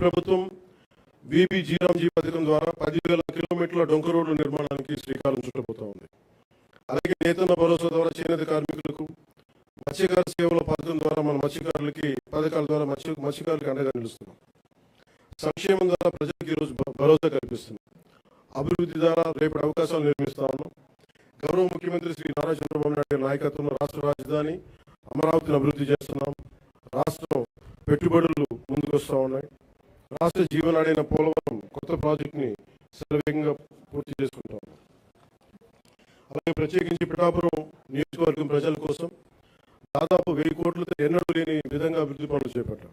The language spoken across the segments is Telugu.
ప్రభుత్వం విబి జీరాంజీ పథకం ద్వారా 10,000 కిలోమీటర్ల డొంక రోడ్ల నిర్మాణానికి శ్రీకారం చుట్టబోతా ఉంది. అలాగే నేతన్న భరోసా ద్వారా చేనేత కార్మికులకు, మత్స్యకార సేవల పథకం ద్వారా మన పథకాల ద్వారా మత్స్యకారులకు అండగా నిలుస్తున్నాం. సంక్షేమం ద్వారా ప్రజలకు ఈరోజు భరోసా కల్పిస్తున్నాం. అభివృద్ధి ద్వారా రేపటి అవకాశాలు నిర్మిస్తా ఉన్నాం. గౌరవ ముఖ్యమంత్రి శ్రీ నారా చంద్రబాబు నాయుడు గారి నాయకత్వంలో రాష్ట్ర రాజధాని అమరావతిని అభివృద్ధి చేస్తున్నాం. రాష్ట్రం పెట్టుబడులు ముందుకు వస్తూ ఉన్నాయి. రాష్ట్ర జీవనాడైన పోలవరం కొత్త ప్రాజెక్టుని శరవేగంగా పూర్తి చేసుకుంటాం. అలాగే ప్రత్యేకించి పిఠాపురం నియోజకవర్గం ప్రజల కోసం దాదాపు 1000 కోట్లతో ఎన్నడూ లేని విధంగా అభివృద్ధి పనులు చేపట్టాం.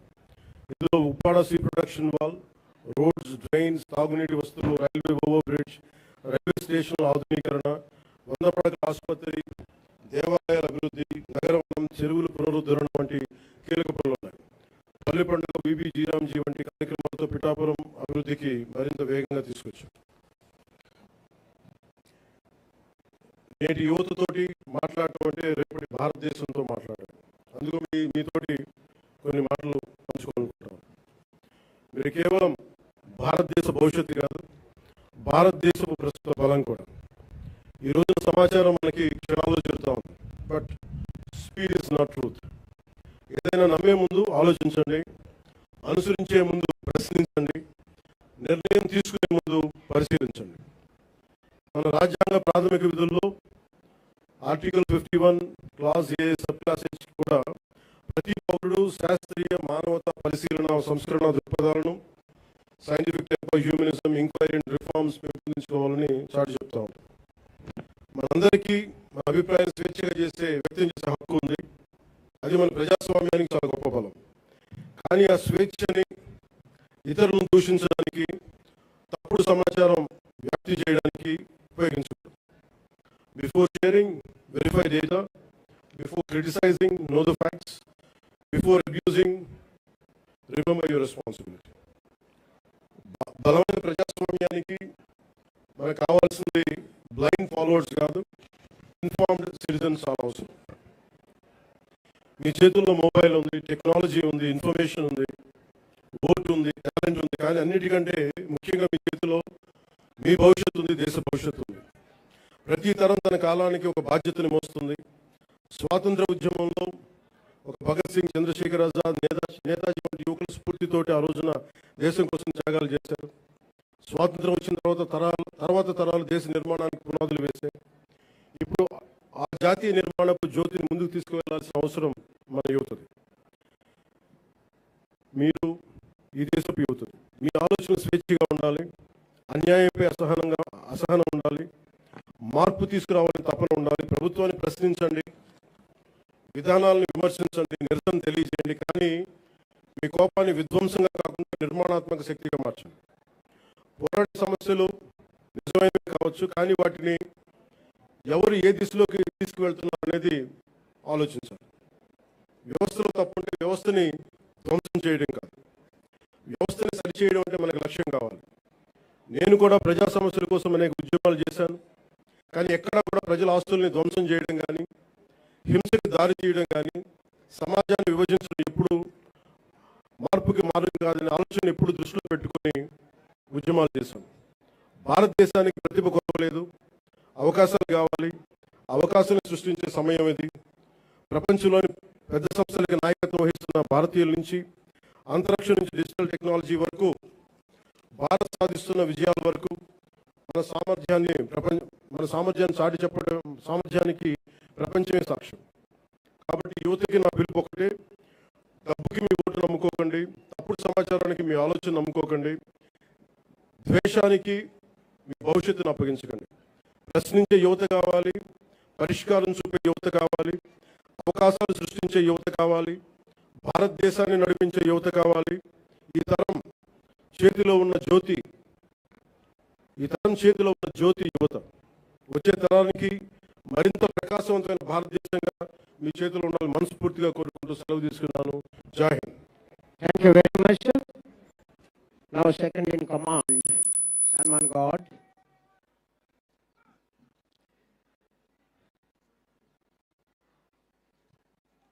ఇందులో Uppada sea protection wall, roads, drains, తాగునీటి వస్తువులు, రైల్వే ఓవర్ బ్రిడ్జ్, రైల్వే స్టేషన్ల ఆధునీకరణ, 100 పడకల ఆసుపత్రి, దేవాలయాల అభివృద్ధి, నగరవనం, చెరువులు పునరుద్ధరణ వంటి కీలక పనులు ఉన్నాయి. పల్లె పండుగ, విబి జీరాంజీ వంటి కార్యక్రమాలతో పిఠాపురం అభివృద్ధికి మరింత వేగంగా తీసుకొచ్చాం. నేటి యువతతోటి మాట్లాడటం అంటే రేపటి భారతదేశంతో మాట్లాడటం. అందుకు మీతోటి కొన్ని మాటలు పంచుకోవాలనుకుంటున్నాను. మీరు కేవలం భారతదేశ భవిష్యత్తు కాదు, భారతదేశపు ప్రస్తుత బలం కూడా. ఈ రోజున సమాచారం మనకి క్షణాల్లో జరుగుతూ ఉంది. But speed is not truth. ఏదైనా నమ్మే ముందు ఆలోచించండి, అనుసరించే ముందు ప్రశ్నించండి, నిర్ణయం తీసుకునే ముందు పరిశీలించండి. మన రాజ్యాంగ ప్రాథమిక విధుల్లో article 51 clause A sub clause H కూడా ప్రతి పౌరుడు శాస్త్రీయ మానవతా పరిశీలన సంస్కరణ దృక్పథాలను, scientific type of humanism, enquiry and reforms పెంపొందించుకోవాలని చాటి చెప్తా ఉంటాం. మనందరికీ మన అభిప్రాయం స్వేచ్ఛగా వ్యక్తం చేసే హక్కు ఉంది. అది మన ప్రజాస్వామ్యానికి చాలా గొప్ప బలం. కానీ ఆ స్వేచ్ఛని ఇతరులను దూషించడానికి, తప్పుడు సమాచారం వ్యాప్తి చేయడానికి ఉపయోగించకూడదు. Before sharing, verify data. Before criticising, know the facts. Before abusing, remember your responsibility. బలమైన ప్రజాస్వామ్యానికి మనకు కావాల్సింది బ్లైండ్ ఫాలోవర్స్ కాదు, ఇన్ఫార్మ్డ్ సిటిజన్స్ చాలా అవసరం. మీ చేతుల్లో మొబైల్ ఉంది, టెక్నాలజీ ఉంది, ఇన్ఫర్మేషన్ ఉంది, ఓటు ఉంది, టాలెంట్ ఉంది. కానీ అన్నిటికంటే ముఖ్యంగా మీ చేతిలో మీ భవిష్యత్తు ఉంది, దేశ భవిష్యత్తు ఉంది. ప్రతి తరం తన కాలానికి ఒక బాధ్యతని మోస్తుంది. స్వాతంత్ర ఉద్యమంలో ఒక భగత్ సింగ్, చంద్రశేఖర్ ఆజాద్, నేతాజీ వంటి యువకుల స్ఫూర్తితోటి ఆ రోజున దేశం కోసం త్యాగాలు చేశారు. స్వాతంత్రం వచ్చిన తర్వాత తరాలు దేశ నిర్మాణానికి పునాదులు వేశాయి. ఇప్పుడు ఆ జాతీయ నిర్మాణపు జ్యోతిని ముందుకు తీసుకువెళ్లాల్సిన అవసరం మన యువతది. మీరు ఈ దేశపు యువతది. మీ ఆలోచన స్వేచ్ఛగా ఉండాలి, అన్యాయంపై అసహనం ఉండాలి, మార్పు తీసుకురావాలని తపన ఉండాలి. ప్రభుత్వాన్ని ప్రశ్నించండి, విధానాలను విమర్శించండి, నిరసన తెలియజేయండి. కానీ మీ కోపాన్ని విధ్వంసంగా కాకుండా నిర్మాణాత్మక శక్తిగా మార్చండి. పోరాట సమస్యలు నిజమైనవి కావచ్చు, కానీ వాటిని ఎవరు ఏ దిశలోకి తీసుకువెళ్తున్నారు అనేది ఆలోచించాలి. వ్యవస్థలో తప్పుంటే వ్యవస్థని ధ్వంసం చేయడం కాదు, వ్యవస్థని సరిచేయడం అంటే మనకు లక్ష్యం కావాలి. నేను కూడా ప్రజా సమస్యల కోసం అనేక ఉద్యమాలు చేశాను. కానీ ఎక్కడా కూడా ప్రజల ఆస్తుల్ని ధ్వంసం చేయడం కానీ, హింసకి దారి తీయడం కానీ, సమాజాన్ని విభజించడం ఎప్పుడు మార్పుకి మార్గం కాదని ఆలోచన ఎప్పుడు దృష్టిలో పెట్టుకొని ఉద్యమాలు చేశాం. భారతదేశానికి ప్రతిభ కొరవలేదు, అవకాశాలు కావాలి. అవకాశాలను సృష్టించే సమయం ఇది. ప్రపంచంలోని పెద్ద సంస్థలకి నాయకత్వం వహిస్తున్న భారతీయుల నుంచి, అంతరిక్షం నుంచి డిజిటల్ టెక్నాలజీ వరకు, భారత్ సాధిస్తున్న విజయాల వరకు మన సామర్థ్యాన్ని చాటి చెప్పడం సామర్థ్యానికి ప్రపంచమే సాక్ష్యం. కాబట్టి యువతకి నా పిలుపు ఒకటే: డబ్బుకి మీ ఓటు నమ్ముకోకండి, తప్పుడు సమాచారానికి మీ ఆలోచన నమ్ముకోకండి, ద్వేషానికి మీ భవిష్యత్తును అప్పగించకండి. ప్రశ్నించే యువత కావాలి, పరిష్కారం చూపే యువత కావాలి, అవకాశాలు సృష్టించే యువత కావాలి, భారతదేశాన్ని నడిపించే యువత కావాలి. ఈ తరం చేతిలో ఉన్న జ్యోతి యువత. వచ్చే తరానికి మరింత ప్రకాశవంతమైన భారతదేశంగా మీ చేతిలో ఉండాలని మనస్ఫూర్తిగా కోరుకుంటూ సెలవు తీసుకున్నాను. జై Hind. Thank you very much. Now second in command.